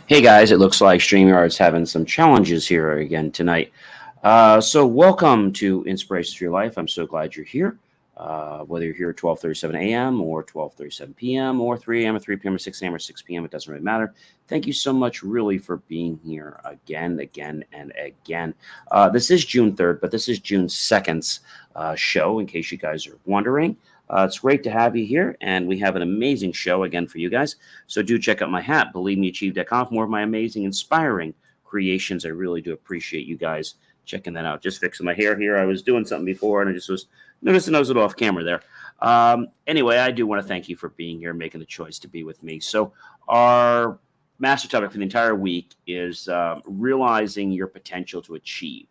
Hey guys, it looks like StreamYard's having some challenges here again tonight. So welcome to Inspirations for Your Life. I'm so glad you're here. Whether you're here at 12:37 a.m. or 12:37 p.m. or 3 a.m. or 3 p.m. or 6 a.m. or 6 p.m., it doesn't really matter. Thank you so much really for being here again, and again. This is June 3rd, but this is June 2nd's show, in case you guys are wondering. It's great to have you here, and we have an amazing show again for you guys. So do check out my hat, believemeachieve.com, for more of my amazing, inspiring creations. I really do appreciate you guys checking that out. Just fixing my hair here. I was doing something before, and I just was noticing I was a little off camera there. Anyway, I do want to thank you for being here and making the choice to be with me. So our master topic for the entire week is realizing your potential to achieve.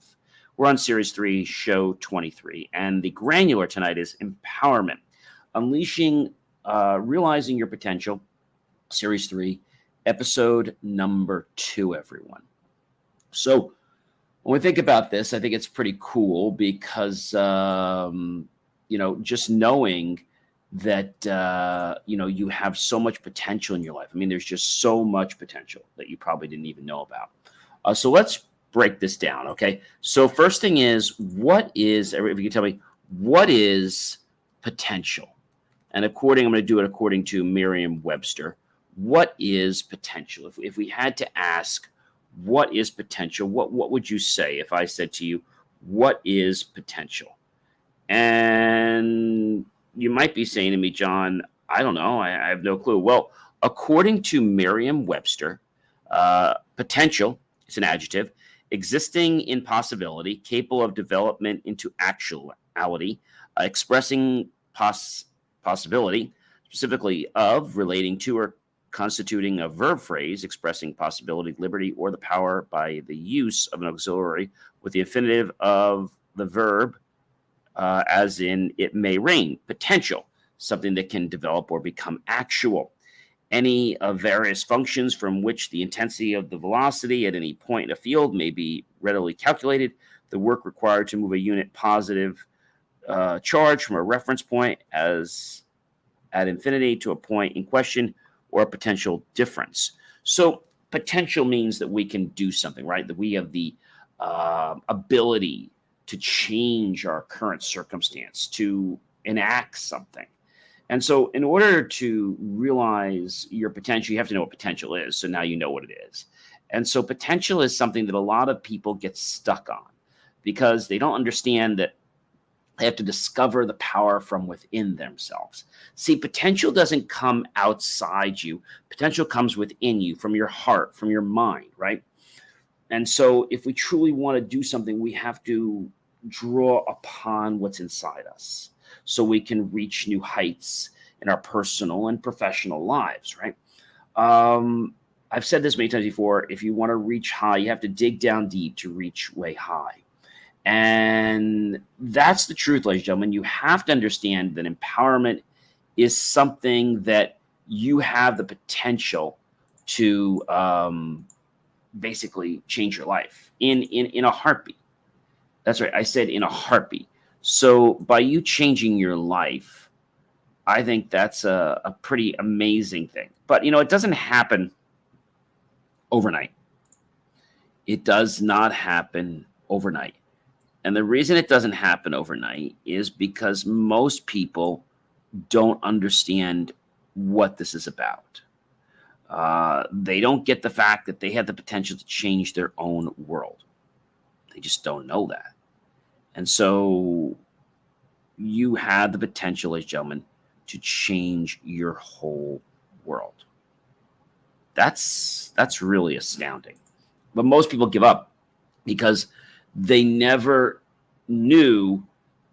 We're on Series 3, Show 23, and the granular tonight is empowerment. Unleashing, realizing your potential, Series 3, episode number 2, everyone. So when we think about this, I think it's pretty cool because, just knowing that, you have so much potential in your life. I mean, there's just so much potential that you probably didn't even know about. So let's break this down, okay? So first thing is, if you can tell me, what is potential? And I'm going to do it according to Merriam-Webster. What is potential? If we had to ask, what is potential? What would you say if I said to you, what is potential? And you might be saying to me, John, I don't know. I have no clue. Well, according to Merriam-Webster, potential is an adjective, existing in possibility, capable of development into actuality, expressing possibility, specifically of, relating to, or constituting a verb phrase, expressing possibility, liberty, or the power by the use of an auxiliary with the infinitive of the verb, as in it may rain. Potential, something that can develop or become actual. Any of various functions from which the intensity of the velocity at any point in a field may be readily calculated. The work required to move a unit positive charge from a reference point as at infinity to a point in question, or a potential difference. So potential means that we can do something, right? That we have the ability to change our current circumstance, to enact something. And so in order to realize your potential, you have to know what potential is. So now you know what it is. And so potential is something that a lot of people get stuck on because they don't understand that they have to discover the power from within themselves. See, potential doesn't come outside you. Potential comes within you, from your heart, from your mind, right? And so if we truly want to do something, we have to draw upon what's inside us so we can reach new heights in our personal and professional lives, right? I've said this many times before. If you want to reach high, you have to dig down deep to reach way high. And that's the truth, ladies and gentlemen. You have to understand that empowerment is something that you have the potential to basically change your life in a heartbeat. That's right. I said in a heartbeat. So by you changing your life, I think that's a pretty amazing thing. But, it doesn't happen overnight. It does not happen overnight. And the reason it doesn't happen overnight is because most people don't understand what this is about. They don't get the fact that they have the potential to change their own world. They just don't know that. And so you have the potential, ladies and gentlemen, to change your whole world. That's really astounding. But most people give up because they never knew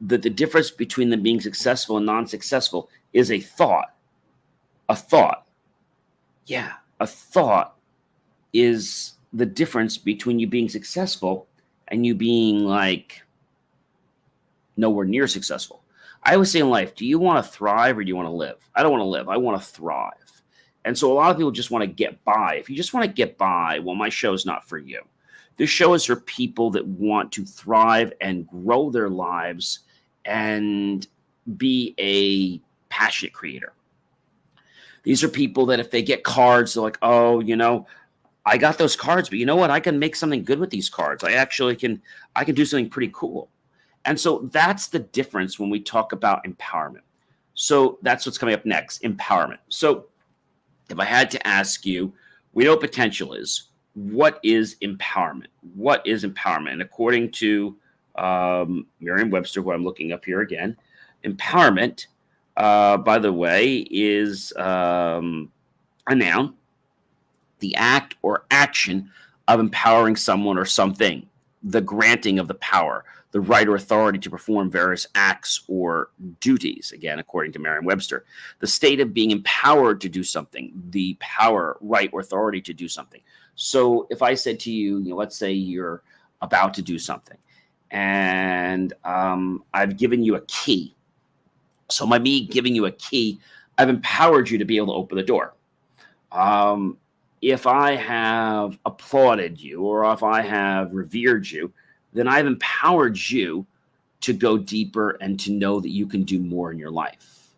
that the difference between them being successful and non-successful is a thought. A thought. Yeah, a thought is the difference between you being successful and you being like nowhere near successful. I always say in life, do you want to thrive or do you want to live? I don't want to live. I want to thrive. And so a lot of people just want to get by. If you just want to get by, well, my show is not for you. This show is for people that want to thrive and grow their lives and be a passionate creator. These are people that if they get cards, they're like, oh, I got those cards, but you know what? I can make something good with these cards. I can do something pretty cool. And so that's the difference when we talk about empowerment. So that's what's coming up next, empowerment. So if I had to ask you, we know what potential is. What is empowerment? What is empowerment? And according to Merriam-Webster, who I'm looking up here again, empowerment, by the way, is a noun, the act or action of empowering someone or something, the granting of the power, the right or authority to perform various acts or duties, again, according to Merriam-Webster. The state of being empowered to do something, the power, right, or authority to do something. So if I said to you, let's say you're about to do something, and I've given you a key. So by me giving you a key, I've empowered you to be able to open the door. If I have applauded you or if I have revered you, then I've empowered you to go deeper and to know that you can do more in your life.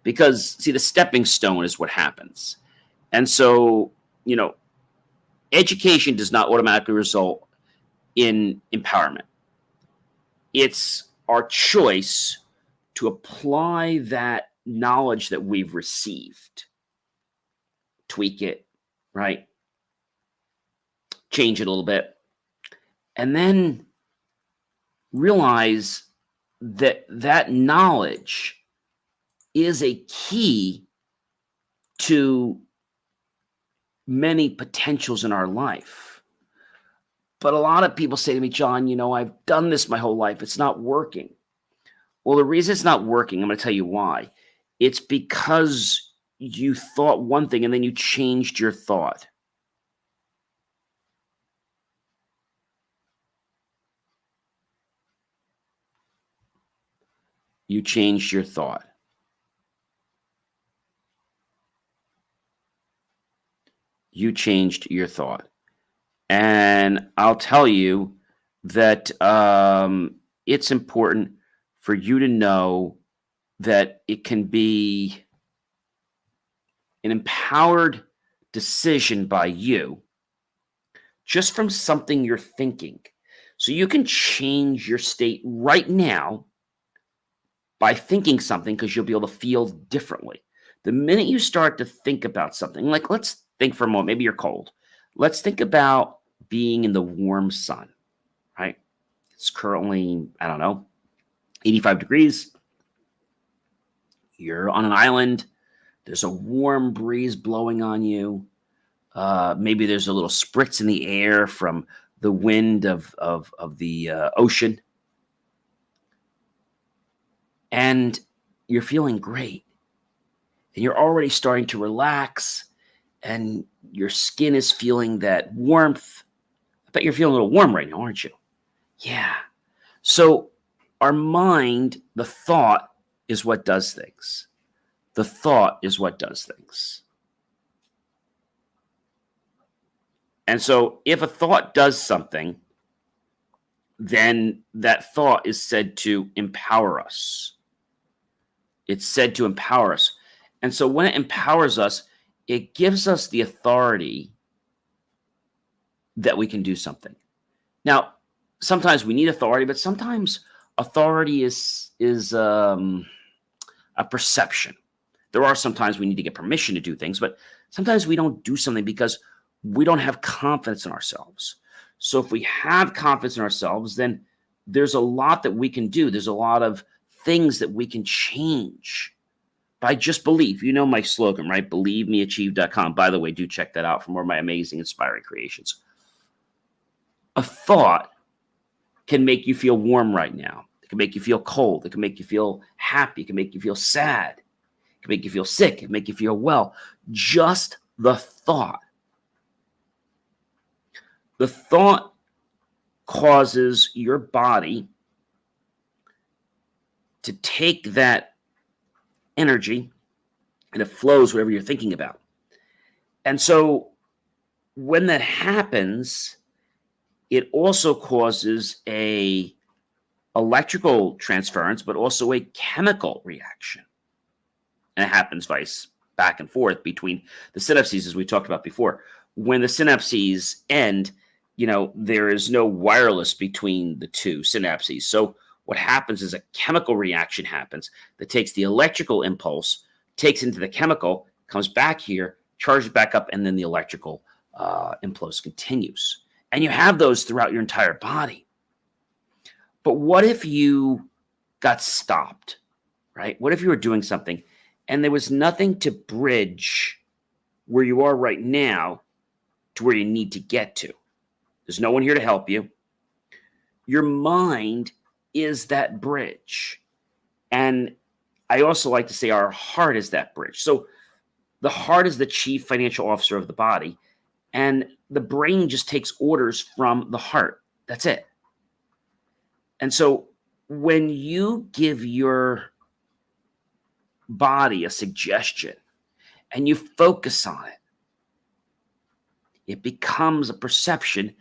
Because, see, the stepping stone is what happens. And so, education does not automatically result in empowerment. It's our choice to apply that knowledge that we've received, tweak it, right? Change it a little bit, and then realize that that knowledge is a key to many potentials in our life. But a lot of people say to me, John, I've done this my whole life. It's not working. Well, the reason it's not working, I'm going to tell you why. It's because you thought one thing and then you changed your thought. You changed your thought. You changed your thought. And I'll tell you that it's important for you to know that it can be an empowered decision by you just from something you're thinking. So you can change your state right now by thinking something because you'll be able to feel differently. The minute you start to think about something, like let's think for a moment, maybe you're cold. Let's think about being in the warm sun, right? It's currently, 85 degrees. You're on an island. There's a warm breeze blowing on you. Maybe there's a little spritz in the air from the wind of the ocean. And you're feeling great. And you're already starting to relax. And your skin is feeling that warmth. I bet you're feeling a little warm right now, aren't you? Yeah. So our mind, the thought, is what does things. The thought is what does things. And so if a thought does something, then that thought is said to empower us. It's said to empower us. And so when it empowers us, it gives us the authority that we can do something. Now, sometimes we need authority, but sometimes authority is a perception. There are some times we need to get permission to do things, but sometimes we don't do something because we don't have confidence in ourselves. So if we have confidence in ourselves, then there's a lot that we can do. There's a lot of things that we can change by just belief. You know my slogan, right? BelieveMeAchieve.com. By the way, do check that out for more of my amazing, inspiring creations. A thought can make you feel warm right now. It can make you feel cold. It can make you feel happy. It can make you feel sad. It can make you feel sick. It can make you feel well. Just the thought. The thought causes your body to take that energy and it flows whatever you're thinking about. And so when that happens, it also causes a electrical transference, but also a chemical reaction. And it happens back and forth between the synapses, as we talked about before. when the synapses end, there is no wireless between the two synapses. So what happens is a chemical reaction happens that takes the electrical impulse, takes into the chemical, comes back here, charges back up, and then the electrical impulse continues. And you have those throughout your entire body. But what if you got stopped, right? What if you were doing something and there was nothing to bridge where you are right now to where you need to get to? There's no one here to help you. Your mind is that bridge. And I also like to say our heart is that bridge. So the heart is the chief financial officer of the body, and the brain just takes orders from the heart. That's it. And so when you give your body a suggestion and you focus on it, it becomes a perception.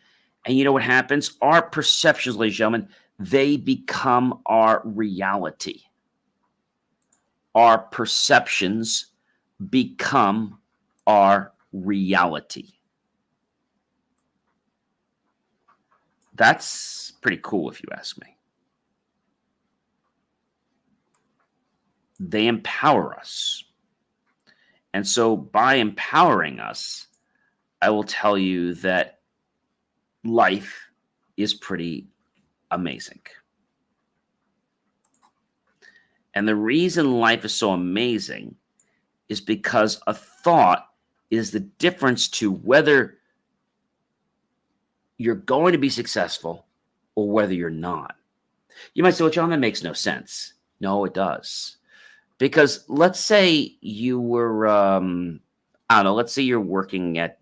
And you know what happens? Our perceptions, ladies and gentlemen, they become our reality. Our perceptions become our reality. That's pretty cool if you ask me. They empower us. And so by empowering us, I will tell you that life is pretty amazing. And the reason life is so amazing is because a thought is the difference to whether you're going to be successful or whether you're not. You might say, well, John, that makes no sense. No, it does. Because let's say you were, I don't know, let's say you're working at,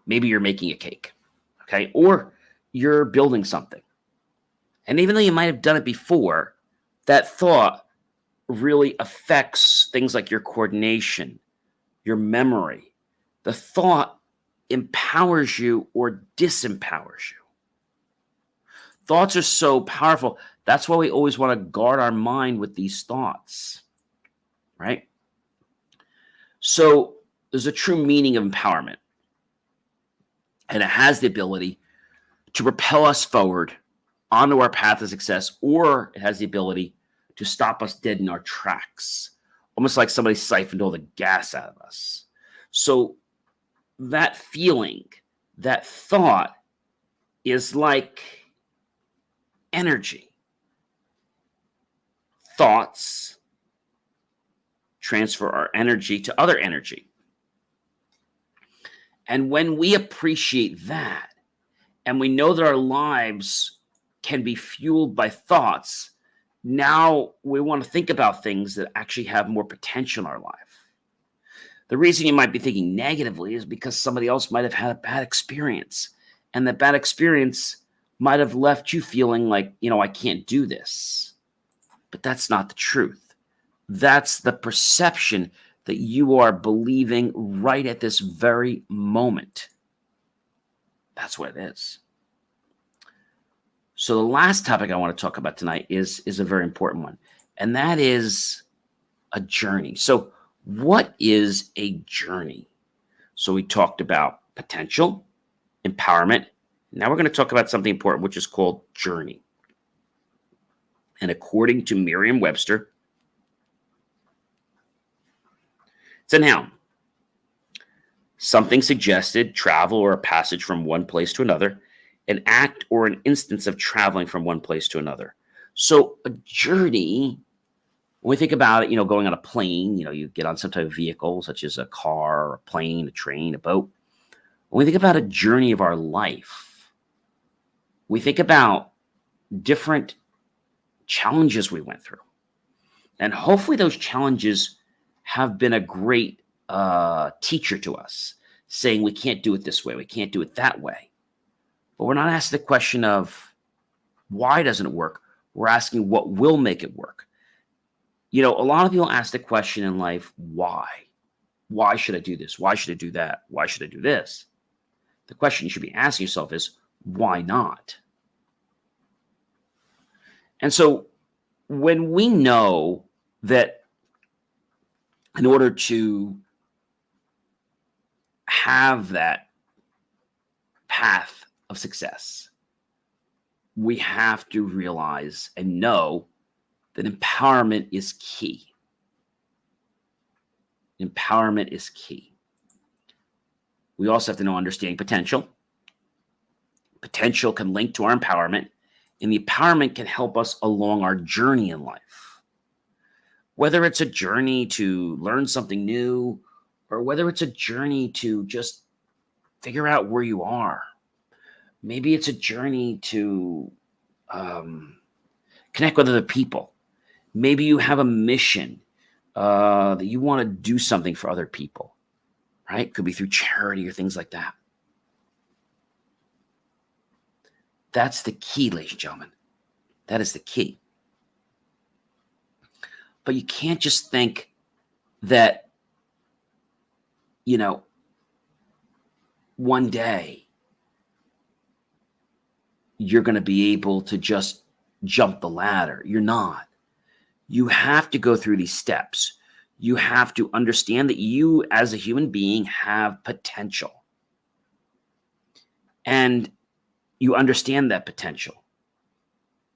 maybe you're making a cake, okay? Or you're building something. And even though you might have done it before, that thought really affects things like your coordination, your memory. The thought empowers you or disempowers you. Thoughts are so powerful. That's why we always want to guard our mind with these thoughts, right? So there's a true meaning of empowerment. And it has the ability to propel us forward onto our path of success, or it has the ability to stop us dead in our tracks, almost like somebody siphoned all the gas out of us. So that feeling, that thought is like energy. Thoughts transfer our energy to other energy. And when we appreciate that, and we know that our lives can be fueled by thoughts, now we want to think about things that actually have more potential in our life. The reason you might be thinking negatively is because somebody else might have had a bad experience, and that bad experience might have left you feeling like, I can't do this. But that's not the truth. That's the perception that you are believing right at this very moment. That's what it is. So the last topic I want to talk about tonight is a very important one, and that is a journey. So what is a journey? So we talked about potential, empowerment. Now we're going to talk about something important, which is called journey. And according to Merriam-Webster, it's a noun. Something suggested, travel or a passage from one place to another, an act or an instance of traveling from one place to another. So a journey, when we think about it, going on a plane, you get on some type of vehicle, such as a car, a plane, a train, a boat. When we think about a journey of our life, we think about different challenges we went through. And hopefully those challenges have been a great teacher to us, saying we can't do it this way, we can't do it that way. But we're not asking the question of why doesn't it work? We're asking what will make it work. A lot of people ask the question in life, why? Why should I do this? Why should I do that? Why should I do this? The question you should be asking yourself is, why not? And so when we know that in order to have that path of success, we have to realize and know that empowerment is key. Empowerment is key. We also have to know understanding potential. Potential can link to our empowerment, and the empowerment can help us along our journey in life. Whether it's a journey to learn something new, or whether it's a journey to just figure out where you are. Maybe it's a journey to connect with other people. Maybe you have a mission that you want to do something for other people, right? Could be through charity or things like that. That's the key, ladies and gentlemen. That is the key. But you can't just think that, one day you're going to be able to just jump the ladder. You're not. You have to go through these steps. You have to understand that you as a human being have potential. And you understand that potential.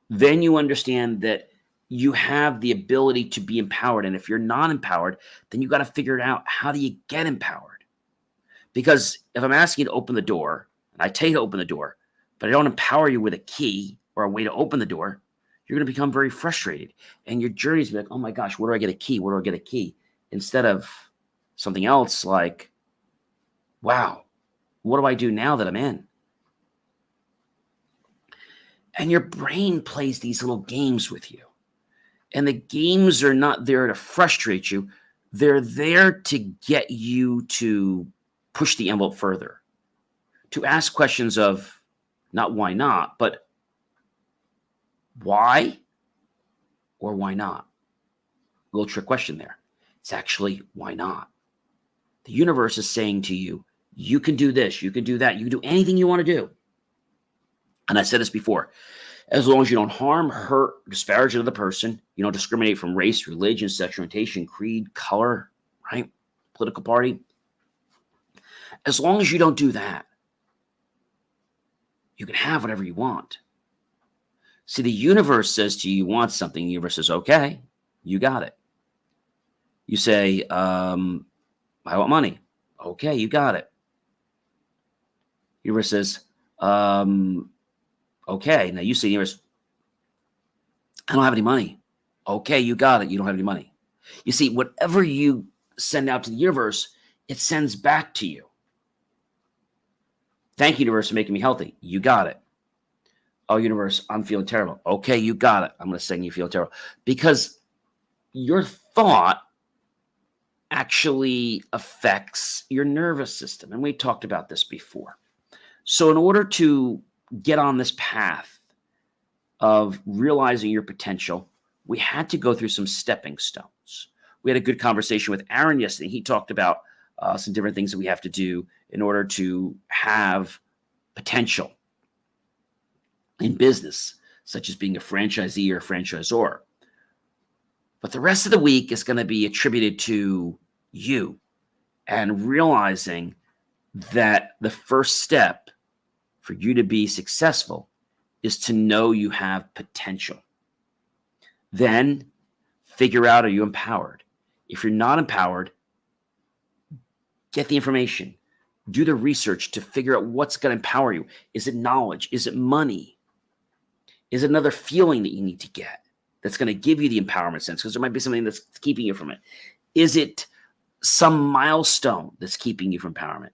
Then you understand that you have the ability to be empowered. And if you're not empowered, then you got to figure out, how do you get empowered? Because if I'm asking you to open the door, and I tell you to open the door, but I don't empower you with a key or a way to open the door, you're going to become very frustrated. And your journey is like, oh my gosh, where do I get a key? Where do I get a key? Instead of something else like, wow, what do I do now that I'm in? And your brain plays these little games with you. And the games are not there to frustrate you. They're there to get you to push the envelope further, to ask questions of not why not, but why or why not? A little trick question there. It's actually why not? The universe is saying to you, you can do this, you can do that, you can do anything you want to do. And I said this before, as long as you don't harm, hurt, disparage another person, you don't discriminate from race, religion, sexual orientation, creed, color, right? Political party. As long as you don't do that, you can have whatever you want. See, the universe says to you, you want something. The universe says, okay, you got it. You say, I want money. Okay, you got it. The universe says, okay. Now you say, universe, I don't have any money. Okay, you got it. You don't have any money. You see, whatever you send out to the universe, it sends back to you. Thank you, universe, for making me healthy. You got it. Oh, universe, I'm feeling terrible. Okay, you got it. I'm going to send you feel terrible. Because your thought actually affects your nervous system. And we talked about this before. So in order to get on this path of realizing your potential, we had to go through some stepping stones. We had a good conversation with Aaron yesterday. He talked about some different things that we have to do in order to have potential in business, such as being a franchisee or a franchisor. But the rest of the week is going to be attributed to you and realizing that the first step for you to be successful is to know you have potential. Then figure out, are you empowered? If you're not empowered, get the information. Do the research to figure out what's going to empower you. Is it knowledge? Is it money? Is it another feeling that you need to get that's going to give you the empowerment sense? Because there might be something that's keeping you from it. Is it some milestone that's keeping you from empowerment?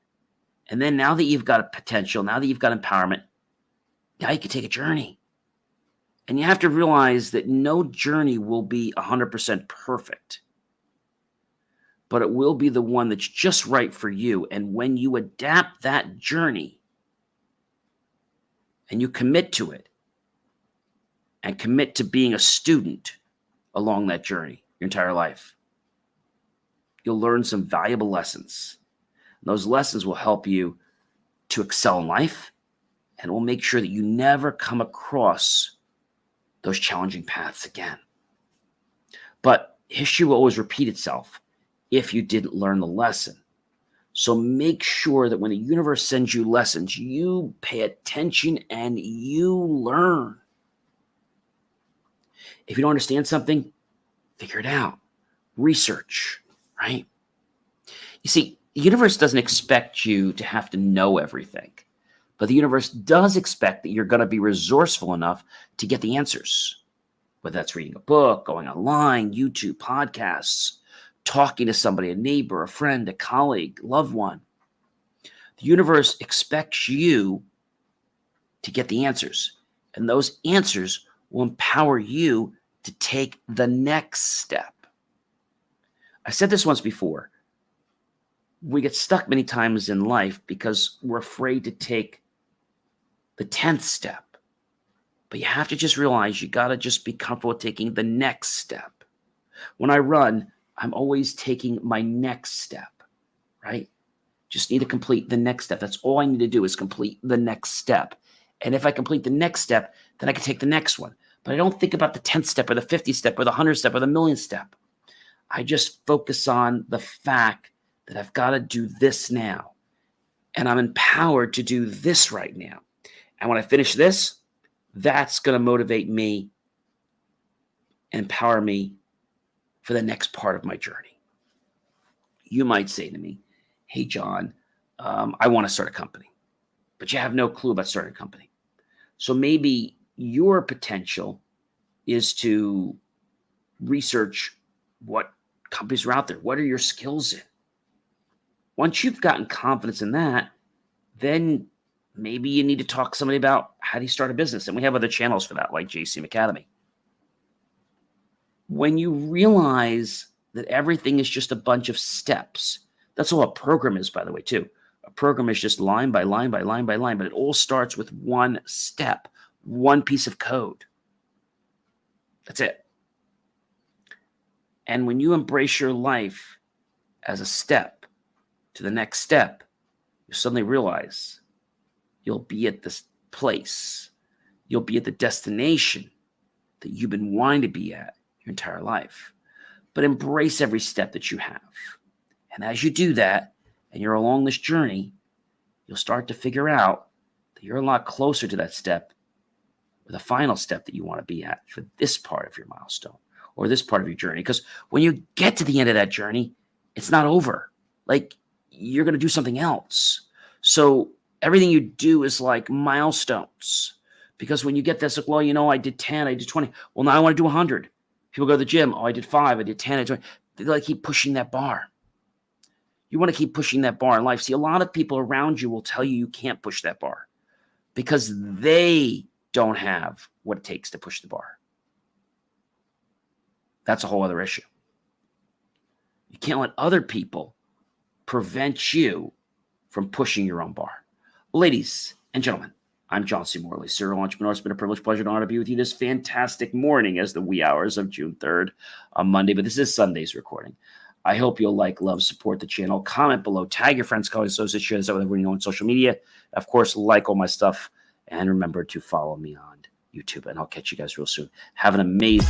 And then now that you've got a potential, now that you've got empowerment, now you can take a journey. And you have to realize that no journey will be 100% perfect, but it will be the one that's just right for you. And when you adapt that journey and you commit to it and commit to being a student along that journey your entire life, you'll learn some valuable lessons. And those lessons will help you to excel in life, and will make sure that you never come across those challenging paths again. But history will always repeat itself if you didn't learn the lesson. So make sure that when the universe sends you lessons, you pay attention and you learn. If you don't understand something, figure it out. Research, right? You see, the universe doesn't expect you to have to know everything, but the universe does expect that you're going to be resourceful enough to get the answers, whether that's reading a book, going online, YouTube, podcasts, talking to somebody, a neighbor, a friend, a colleague, loved one. The universe expects you to get the answers, and those answers will empower you to take the next step. I said this once before. We get stuck many times in life because we're afraid to take the 10th step. But you have to just realize you got to just be comfortable taking the next step. When I run, I'm always taking my next step, right? Just need to complete the next step. That's all I need to do is complete the next step. And if I complete the next step, then I can take the next one. But I don't think about the 10th step or the 50th step or the 100th step or the 1,000,000th step. I just focus on the fact that I've got to do this now. And I'm empowered to do this right now. And when I finish this, that's going to motivate me and empower me for the next part of my journey. You might say to me, hey, John, I want to start a company, but you have no clue about starting a company. So maybe your potential is to research what companies are out there. What are your skills in? Once you've gotten confidence in that, then maybe you need to talk to somebody about how do you start a business. And we have other channels for that, like JCM Academy. When you realize that everything is just a bunch of steps, that's all a program is, by the way, too. A program is just line by line by line by line, but it all starts with one step, one piece of code. That's it. And when you embrace your life as a step to the next step, you suddenly realize you'll be at this place. You'll be at the destination that you've been wanting to be at your entire life. But embrace every step that you have. And as you do that, and you're along this journey, you'll start to figure out that you're a lot closer to that step, or the final step that you want to be at for this part of your milestone or this part of your journey. Because when you get to the end of that journey, it's not over. Like, you're going to do something else. So everything you do is like milestones. Because when you get this, like, well, you know, I did 10, I did 20. Well, now I want to do 100. People go to the gym. Oh, I did 5, I did 10, I did 20. They like keep pushing that bar. You want to keep pushing that bar in life. See, a lot of people around you will tell you can't push that bar because they don't have what it takes to push the bar. That's a whole other issue. You can't let other people prevent you from pushing your own bar. Ladies and gentlemen, I'm John C. Morley, serial entrepreneur. It's been a privilege, pleasure, and honor to be with you this fantastic morning as the wee hours of June 3rd on Monday, but this is Sunday's recording. I hope you'll like, love, support the channel. Comment below. Tag your friends, colleagues, associates, share this out with everyone you know on social media. Of course, like all my stuff. And remember to follow me on YouTube. And I'll catch you guys real soon. Have an amazing